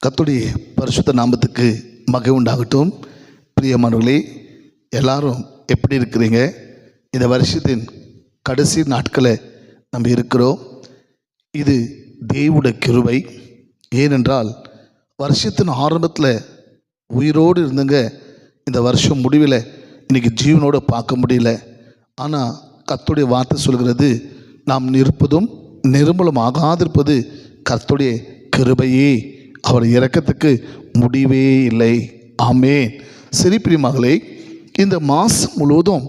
கர்த்தருடைய பரிசுத்த நாமத்துக்கு மகிமை உண்டாகட்டும். பிரியமானவர்களே, எல்லாரும் எப்படி இருக்கிறீங்க? இந்த வருஷத்தின் கடைசி நாட்களை நம்ம இருக்கிறோம். இது தேவனுடைய கிருபை. ஏனென்றால் வருஷத்தின் ஆரம்பத்தில் உயிரோடு இருந்தங்க இந்த வருஷம் முடிவில் இன்றைக்கி ஜீவனோடு பார்க்க முடியல. ஆனால் கர்த்தருடைய வார்த்தை சொல்கிறது, நாம் நிற்பதும் நிர்மூலம் ஆகாதிருப்பது கர்த்தருடைய கிருபையே, அவர் இரக்கத்துக்கு முடிவே இல்லை. ஆமென். சரி பிரியமானவர்களே, இந்த மாதம் முழுவதும்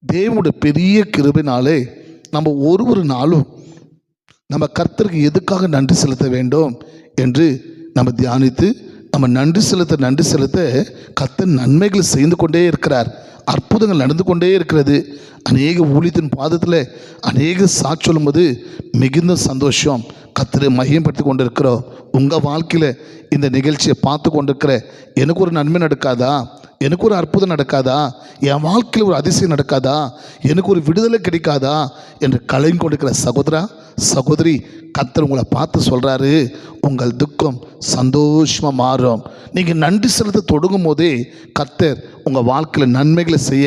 தேவனுடைய பெரிய கிருபையினாலே நம்ம ஒரு நாளும் நம்ம கர்த்தருக்கு எதுக்காக நன்றி செலுத்த வேண்டும் என்று நம்ம தியானித்து நம்ம நன்றி செலுத்த கர்த்தர் நன்மைகளை செய்து கொண்டே இருக்கிறார். அற்புதங்கள் நடந்து கொண்டே இருக்கிறது. அநேக ஊழியத்தின் பாதத்தில் அநேக சாட்சி சொல்லும்போது மிகுந்த சந்தோஷம். கர்த்தரை மையப்படுத்தி கொண்டு இருக்கிறோம். உங்கள் வாழ்க்கையில் இந்த நிகழ்ச்சியை பார்த்து கொண்டிருக்கிற எனக்கு ஒரு நன்மை நடக்காதா? எனக்கு ஒரு அற்புதம் நடக்காதா? என் வாழ்க்கையில் ஒரு அதிசயம் நடக்காதா? எனக்கு ஒரு விடுதலை கிடைக்காதா என்று கலங்கி கொண்டிருக்கிற சகோதரா சகோதரி, கர்த்தர் உங்களை பார்த்து சொல்கிறாரு, உங்கள் துக்கம் சந்தோஷமாக மாறும். நீங்கள் நன்றி செலுத்த தொடங்கும் போதே கர்த்தர் உங்கள் வாழ்க்கையில் நன்மைகளை செய்ய,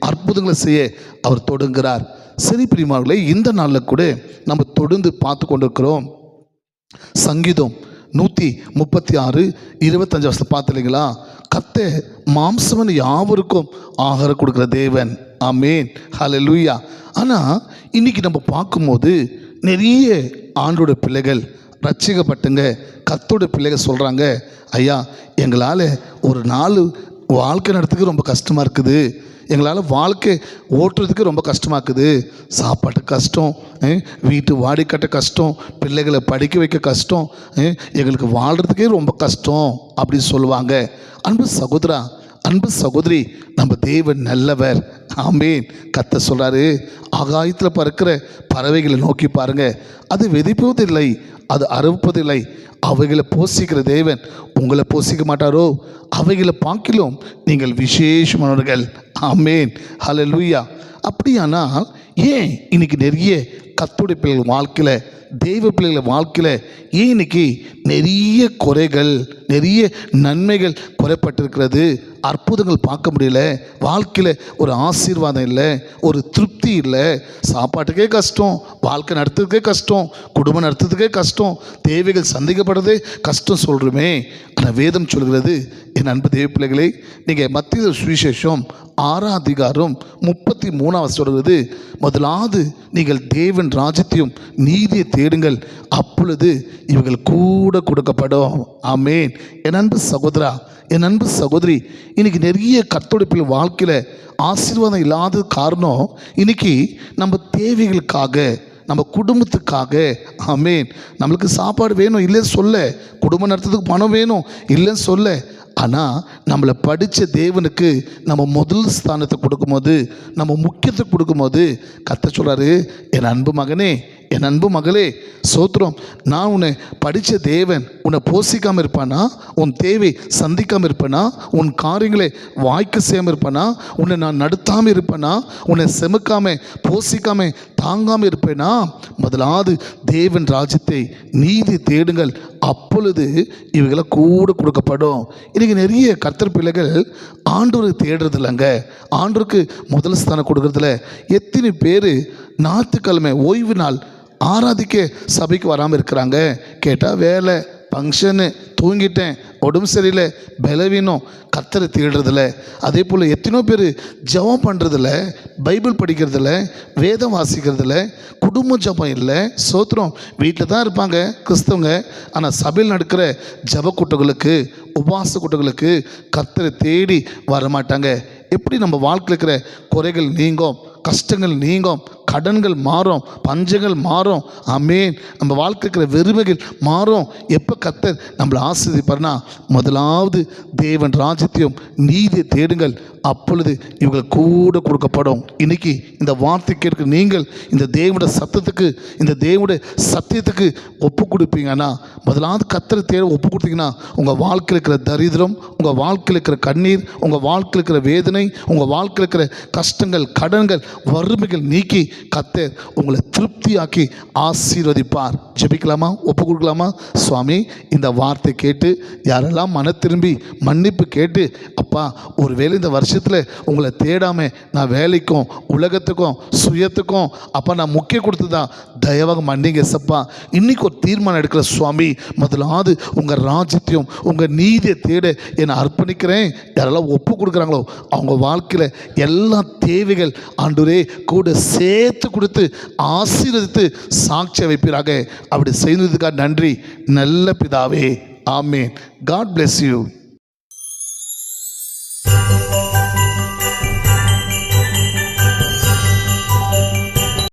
அற்புதங்களை செய்ய அவர் தொடங்குகிறார். சரி பிரியமானவர்களே, இந்த நாளில் கூட நம்ம தொடர்ந்து பார்த்து கொண்டிருக்கிறோம். சங்கீதம் 136:25 பார்த்து இல்லைங்களா? கர்த்தர் மாம்சமன் யாவருக்கும் ஆகாரம் கொடுக்குற தேவன். ஆமென், ஹல்லேலூயா. ஆனால் இன்னைக்கு நம்ம பார்க்கும்போது நிறைய ஆண்டோட பிள்ளைகள் ரட்சிக்கப்பட்டுங்க கர்த்தரோட பிள்ளைகள் சொல்கிறாங்க, ஐயா எங்களால் ஒரு நாள் வாழ்க்கை நடத்துக்கு ரொம்ப கஷ்டமாக இருக்குது, எங்களால் வாழ்க்கை ஓட்டுறதுக்கு ரொம்ப கஷ்டமாக இருக்குது, சாப்பாட்டு கஷ்டம், வீட்டு வாடகை கட்ட கஷ்டம், பிள்ளைகளை படிக்க வைக்க கஷ்டம், எங்களுக்கு வாழ்கிறதுக்கே ரொம்ப கஷ்டம் அப்படி சொல்லுவாங்க. அன்பு சகோதரா, அன்பு சகோதரி, நம்ம தேவன் நல்லவர். ஆமென். கர்த்தர் சொல்கிறாரு, ஆகாயத்தில் பறக்கிற பறவைகளை நோக்கி பாருங்க, அது விதைப்பதில்லை, அது அறுப்பதில்லை, அவைகளை போஷிக்கிற தேவன் உங்களை போஷிக்க மாட்டாரோ? அவைகளை பார்க்கிலும் நீங்கள் விசேஷமானவர்கள். ஆமென், ஹல்லேலூயா. அப்படியானால் ஏன் இன்னைக்கு நிறைய கர்த்தருடைய பிள்ளைகள் வாழ்க்கையில், தெய்வ பிள்ளைகள் வாழ்க்கையில் ஏன் இன்னைக்கு நிறைய குறைகள், நிறைய நன்மைகள் குறைப்பட்டிருக்கிறது? அற்புதங்கள் பார்க்க முடியல, வாழ்க்கையில் ஒரு ஆசீர்வாதம் இல்லை, ஒரு திருப்தி இல்லை, சாப்பாட்டுக்கே கஷ்டம், வாழ்க்கை நடத்துறதுக்கே கஷ்டம், குடும்பம் நடத்துறதுக்கே கஷ்டம், தேவைகள் சந்திக்கப்படுறதே கஷ்டம் சொல்கிறோமே. ஆனால் வேதம் சொல்கிறது, என் அன்பு தேவ பிள்ளைகளே, நீங்கள் மத்திய சுவிசேஷம் 6:33 சொல்கிறது, முதலாவது நீங்கள் தேவன் ராஜ்யத்தையும் நீதியை தேடுங்கள், அப்பொழுது இவர்கள் கூட கொடுக்கப்படும். ஆமென். என் அன்பு சகோதரா, என் அன்பு சகோதரி, இன்னைக்கு நிறைய கர்த்தருடைய வாழ்க்கையில் ஆசீர்வாதம் இல்லாத காரணம், இன்னைக்கு நம்ம தேவைகளுக்காக, நம்ம குடும்பத்துக்காக, ஆமென், நம்மளுக்கு சாப்பாடு வேணும் இல்லைன்னு சொல்ல, குடும்பம் நடத்துறதுக்கு பணம் வேணும் இல்லைன்னு சொல்ல, ஆனால் நம்மளை படித்த தேவனுக்கு நம்ம முதல் ஸ்தானத்தை கொடுக்கும்போது, நம்ம முக்கியத்துவம் கொடுக்கும்போது கர்த்தர் சொல்கிறாரு, என் அன்பு மகனே, என் அன்பு மகளே, சோத்திரம், நான் உன்னை படித்த தேவன் உன்னை போஷிக்காமல் இருப்பானா? உன் தேவை சந்திக்காமல் இருப்பானா? உன் காரியங்களை வாய்க்க செய்யாமல் இருப்பானா? உன்னை நான் நடத்தாமல் இருப்பேனா? உன்னை செமுக்காமல் போஷிக்காமல் தாங்காமல் இருப்பேனா? முதலாவது தேவன் ராஜ்யத்தை நீதி தேடுங்கள், அப்பொழுது இவைகளை கூட கொடுக்கப்படும். இன்றைக்கி நிறைய கர்த்தர் பிள்ளைகள் ஆண்டவருக்கு தேடுறது இல்லைங்க, ஆண்டவருக்கு முதல் ஸ்தானம் கொடுக்கறதில்ல. எத்தனை பேர் ஞாயிற்றுக்கிழமை ஓய்வு நாள் ஆராதிக்க சபைக்கு வராமல் இருக்கிறாங்க? கேட்டால் வேலை, ஃபங்க்ஷனு, தூங்கிட்டேன், உடம்பு சரியில்லை, பலவீனம், கர்த்தரை தேடுறதில்ல. அதே போல் எத்தனையோ பேர் ஜெபம் பண்ணுறதில்ல, பைபிள் படிக்கிறதில்ல, வேதம் வாசிக்கிறதில்ல, குடும்ப ஜெபம் இல்லை. சோத்திரம், வீட்டில் தான் இருப்பாங்க கிறிஸ்தவங்க, ஆனால் சபையில் நடக்கிற ஜெப கூட்டங்களுக்கு, உபவாச கூட்டங்களுக்கு கர்த்தரை தேடி வரமாட்டாங்க. எப்படி நம்ம வாழ்க்கையில் இருக்கிற குறைகள் நீங்கும், கஷ்டங்கள் நீங்கும், கடன்கள் மாறும், பஞ்சங்கள் மாறும், ஆமென், நம்ம வாழ்க்கை இருக்கிற வெறுமைகள் மாறும். எப்போ கர்த்தர் நம்மளை ஆசீர்வதிப்பார்னா, முதலாவது தேவன் ராஜ்யத்தையும் நீதியை தேடுங்கள், அப்பொழுது இவங்க கூட கொடுக்கப்படும். இன்னைக்கு இந்த வார்த்தை கேட்க நீங்கள் இந்த தேவனுடைய சத்தத்துக்கு, இந்த தேவனுடைய சத்தியத்துக்கு ஒப்பு கொடுப்பீங்கன்னா, முதலாவது கர்த்தரை தேட ஒப்பு கொடுத்தீங்கன்னா, உங்கள் வாழ்க்கையில் இருக்கிற தரித்திரம், உங்கள் வாழ்க்கையில் இருக்கிற கண்ணீர், உங்கள் வாழ்க்கையில் இருக்கிற வேதனை, உங்கள் வாழ்க்கையில் இருக்கிற கஷ்டங்கள், கடன்கள், வறுமைகள் நீக்கி கர்த்தர் உங்களை திருப்தியாக்கி ஆசீர்வதிப்பார். ஜெபிக்கலாமா? ஒப்பு கொடுக்கலாமா? சுவாமி, இந்த வார்த்தை கேட்டு யாரெல்லாம் மன திரும்பி மன்னிப்பு கேட்டு, அப்பா ஒருவேளை இந்த வருஷத்தில் உங்களை தேடாமல் நான் வேலைக்கும் உலகத்துக்கும் சுயத்துக்கும் அப்பா நான் முக்கிய கொடுத்து தான் தயவாக மன்னிங்க சப்பா. இன்றைக்கி ஒரு தீர்மானம் எடுக்கிற சுவாமி, முதலாவது உங்கள் ராஜ்யத்தையும் உங்கள் நீதியை தேட என்னை அர்ப்பணிக்கிறேன். யாரெல்லாம் ஒப்பு கொடுக்குறாங்களோ அவங்க வாழ்க்கையில் எல்லா தேவைகள் ஆண்டவரே கூட சேர்த்து கொடுத்து ஆசீர்வதித்து சாட்சியை வைப்பீராக. அப்படி செய்ததுக்காக நன்றி நல்ல பிதாவே. ஆமேன். God bless you.